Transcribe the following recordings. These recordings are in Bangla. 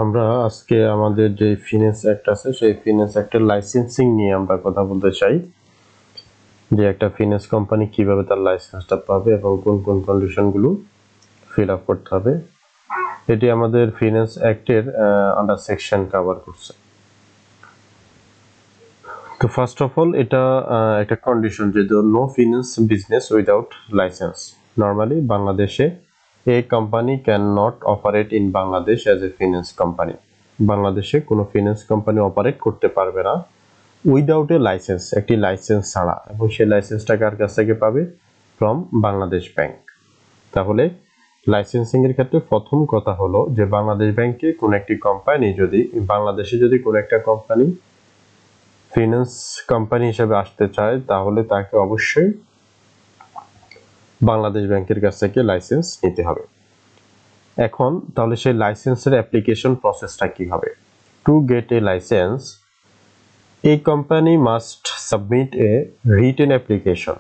আমরা আজকে আমাদের যে ফিন্যান্স অ্যাক্ট আছে সেই ফিন্যান্স অ্যাক্টের লাইসেন্সিং নিয়ে আমরা কথা বলতে চাই যে একটা ফিন্যান্স কোম্পানি কিভাবে তার লাইসেন্সটা পাবে এবং কোন কোন কন্ডিশনগুলো ফিল আপ করতে হবে। এটি আমাদের ফিন্যান্স অ্যাক্টের আন্ডার সেকশন কভার করছে। তো ফার্স্ট অফ অল এটা একটা কন্ডিশন যে no finance business without licence. Normally বাংলাদেশে a company cannot operate in Bangladesh as a finance company. বাংলাদেশে কোনো ফিন্যান্স কোম্পানি অপারেট করতে পারবে না উইদাউট এ লাইসেন্স, একটি লাইসেন্স ছাড়া, এবং সেই লাইসেন্সটা কার কাছ থেকে পাবে? From Bangladesh bank. তাহলে লাইসেন্সিং এর ক্ষেত্রে প্রথম কথা হলো যে বাংলাদেশ ব্যাংকে কোন একটি কোম্পানি যদি বাংলাদেশে যদি কোন একটা কোম্পানি ফিন্যান্স কোম্পানি হিসেবে আসতে চায় তাহলে তাকে অবশ্যই বাংলাদেশ ব্যাংকের কাছ থেকে লাইসেন্স নিতে হবে। এখন তাহলে সেই লাইসেন্সের অ্যাপ্লিকেশন প্রসেসটা কি হবে? To get A licence a company must submit a written application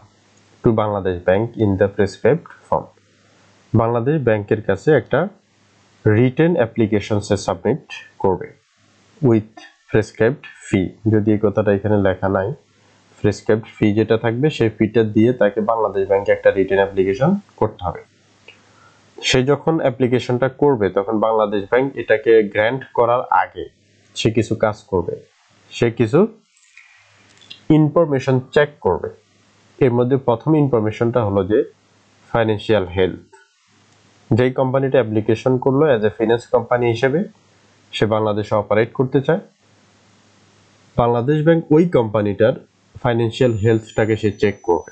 to Bangladesh Bank in the prescribed form. Bangladesh ব্যাংকের কাছে একটা রিটেন অ্যাপ্লিকেশন সে সাবমিট করবে উইথ প্রেসক্রাইবড ফি। যদি এই কথাটা এখানে লেখা নাই, প্রেসক্রাইবড ফি যেটা থাকবে সেই ফিটা দিয়ে তাকে বাংলাদেশ ব্যাংকে একটা রিটেন অ্যাপ্লিকেশন করতে হবে। সে যখন অ্যাপ্লিকেশনটা করবে তখন বাংলাদেশ ব্যাংক এটাকে গ্র্যান্ট করার আগে সে কিছু কাজ করবে, সে কিছু ইনফরমেশন চেক করবে। এর মধ্যে প্রথম ইনফরমেশনটা হলো যে ফাইন্যান্সিয়াল হেলথ। যেই কোম্পানিটা অ্যাপ্লিকেশন করলো অ্যাজ এ ফিন্যান্স কোম্পানি হিসেবে সে বাংলাদেশে অপারেট করতে চায়, বাংলাদেশ ব্যাংক ওই কোম্পানিটার ফাইন্যান্সিয়াল হেলথটাকে সে চেক করবে।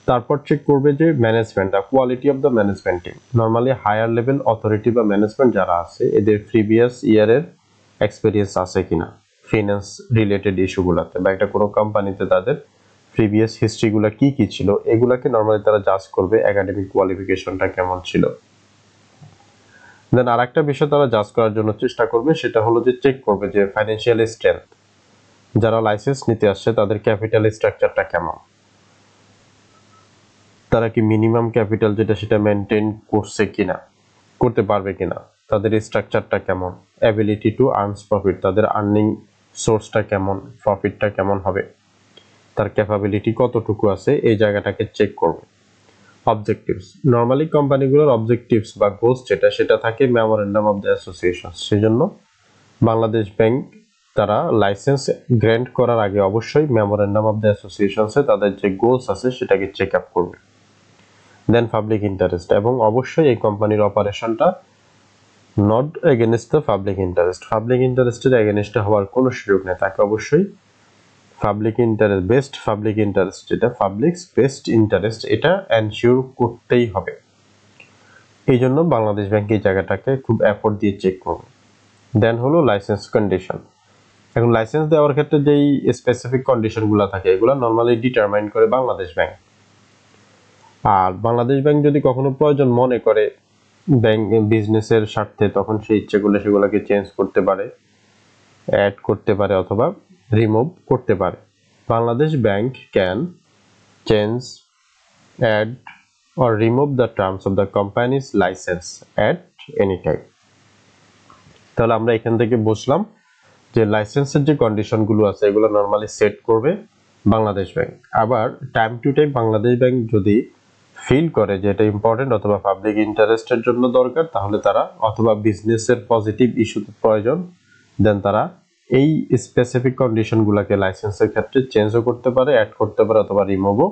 তারপর চেক করবে যে management, the quality of the management team. Normally higher level authority বা ম্যানেজমেন্ট যারা আছে এদের প্রিভিয়াস ইয়ারের এক্সপেরিয়েন্স আছে কিনা ফিন্যান্স রিলেটেড ইস্যুগুলোতে, বা একটা কোনো কোম্পানিতে তাদের প্রিভিয়াস হিস্ট্রিগুলো কি কি ছিল এগুলাকে নর্মালি তারা জাজ করবে, একাডেমিক কোয়ালিফিকেশনটা কেমন ছিল। দেন আরেকটা বিষয় তারা জাজ করার জন্য চেষ্টা করবে, সেটা হলো যে চেক করবে যে ফাইন্যান্সিয়াল স্ট্রেংথ, যারা লাইসেন্স নিতে আসছে তাদের ক্যাপিটাল স্ট্রাকচারটা কেমন, তারা কি মিনিমাম ক্যাপিটাল যেটা সেটা মেনটেন করছে কিনা, করতে পারবে কিনা, তাদের স্ট্রাকচারটা কেমন, অ্যাবিলিটি টু আর্নস প্রফিট, তাদের আর্নিং সোর্সটা কেমন, প্রফিটটা কেমন হবে, তার ক্যাপাবিলিটি কতটুকু আছে, এই জায়গাটাকে চেক করবে। অবজেক্টিভস, নর্মালি কোম্পানিগুলোর অবজেক্টিভস বা গোলস যেটা সেটা থাকে মেমোরেন্ডাম অফ দ্য অ্যাসোসিয়েশন। সেজন্য বাংলাদেশ ব্যাংক তারা লাইসেন্স গ্র্যান্ট করার আগে অবশ্যই মেমোরেন্ডাম অফ দ্য অ্যাসোসিয়েশনসে তাদের যে গোলস আছে সেটাকে চেক আপ করবে। দেন পাবলিক ইন্টারেস্ট, এবং অবশ্যই এই কোম্পানির অপারেশনটা not against the public interest, public ইন্টারেস্টের এগেনস্টে হওয়ার কোনো সুযোগ নেই, তাকে অবশ্যই public interest best, public interest যেটা পাবলিক বেস্ট ইন্টারেস্ট এটা এনশিওর করতেই হবে। এই জন্য বাংলাদেশ ব্যাংক এই জায়গাটাকে খুব এফোর্ট দিয়ে চেক করবে। দেন হলো লাইসেন্স কন্ডিশন। এখন লাইসেন্স দেওয়ার ক্ষেত্রে যেই স্পেসিফিক কন্ডিশনগুলো থাকে এগুলো নর্মালি ডিটারমাইন করে বাংলাদেশ ব্যাংক। আর বাংলাদেশ ব্যাংক যদি কখনো প্রয়োজন মনে করে ব্যাংক বিজনেসের স্বার্থে তখন সেই ইচ্ছেগুলো সেগুলোকে চেঞ্জ করতে পারে, অ্যাড করতে পারে অথবা রিমুভ করতে পারে। Bangladesh bank can change, add or remove the terms of the company's license at any time. তাহলে আমরা এখান থেকে বুঝলাম যে লাইসেন্সের যে কন্ডিশনগুলো আছে এগুলো নরমালি সেট করবে বাংলাদেশ ব্যাংক। আবার time to time Bangladesh bank যদি ফিল করে যে এটা ইম্পর্টেন্ট অথবা পাবলিক ইন্টারেস্টের জন্য দরকার তাহলে তারা অথবা বিজনেসের পজিটিভ ইস্যুতে প্রয়োজন, দেন তারা এই স্পেসিফিক কন্ডিশনগুলোকে লাইসেন্সের ক্ষেত্রে চেঞ্জও করতে পারে, অ্যাড করতে পারে অথবা রিমুভও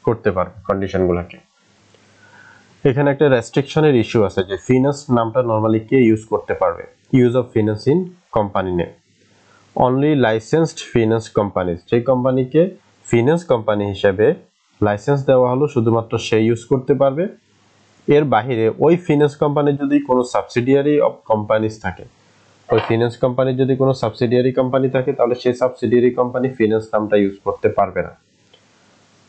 করতে পারে কন্ডিশনগুলোকে। এখানে একটা রেস্ট্রিকশনের ইস্যু আছে যে ফিন্যান্স নামটা নরমালি কে ইউজ করতে পারবে। Use of finance in company name only licensed finance companies, যে কোম্পানিকে ফিন্যান্স কোম্পানি হিসেবে লাইসেন্স দেওয়া হলো শুধুমাত্র সে ইউজ করতে পারবে। এর বাহিরে ওই ফিন্যান্স কোম্পানির যদি কোনো সাবসিডিয়ারি অফ কোম্পানিজ থাকে, ওই ফিন্যান্স কোম্পানির যদি কোনো সাবসিডিয়ারি কোম্পানি থাকে তাহলে সেই সাবসিডিয়ারি কোম্পানি ফিন্যান্স নামটা ইউজ করতে পারবে না।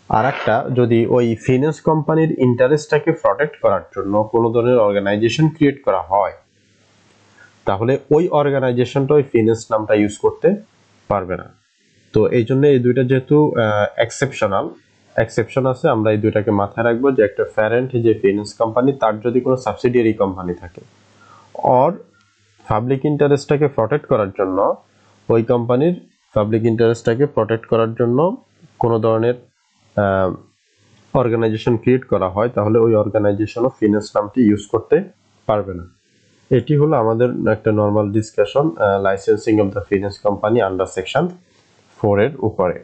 আর একটা, যদি ওই ফিন্যান্স কোম্পানির ইন্টারেস্টটাকে প্রটেক্ট করার জন্য কোনো ধরনের অর্গানাইজেশন ক্রিয়েট করা হয় তাহলে ওই অর্গানাইজেশনটা ওই ফিন্যান্স নামটা ইউজ করতে পারবে না। তো এই জন্য এই দুইটা যেহেতু এক্সেপশন আছে, আমরা এই দুইটাকে মাথায় রাখবো যে একটা প্যারেন্ট যে ফিন্যান্স কোম্পানি তার যদি কোনো সাবসিডিয়ারি কোম্পানি থাকে অর পাবলিক ইন্টারেস্টটাকে প্রটেক্ট করার জন্য ওই কোম্পানির পাবলিক ইন্টারেস্টটাকে প্রটেক্ট করার জন্য কোনো ধরনের অর্গানাইজেশন ক্রিয়েট করা হয়, তাহলে ওই অর্গানাইজেশনও ফিনান্স নামটি ইউজ করতে পারবে না। এটি হলো আমাদের একটা normal discussion licensing of the finance company under section 4 এর উপরে।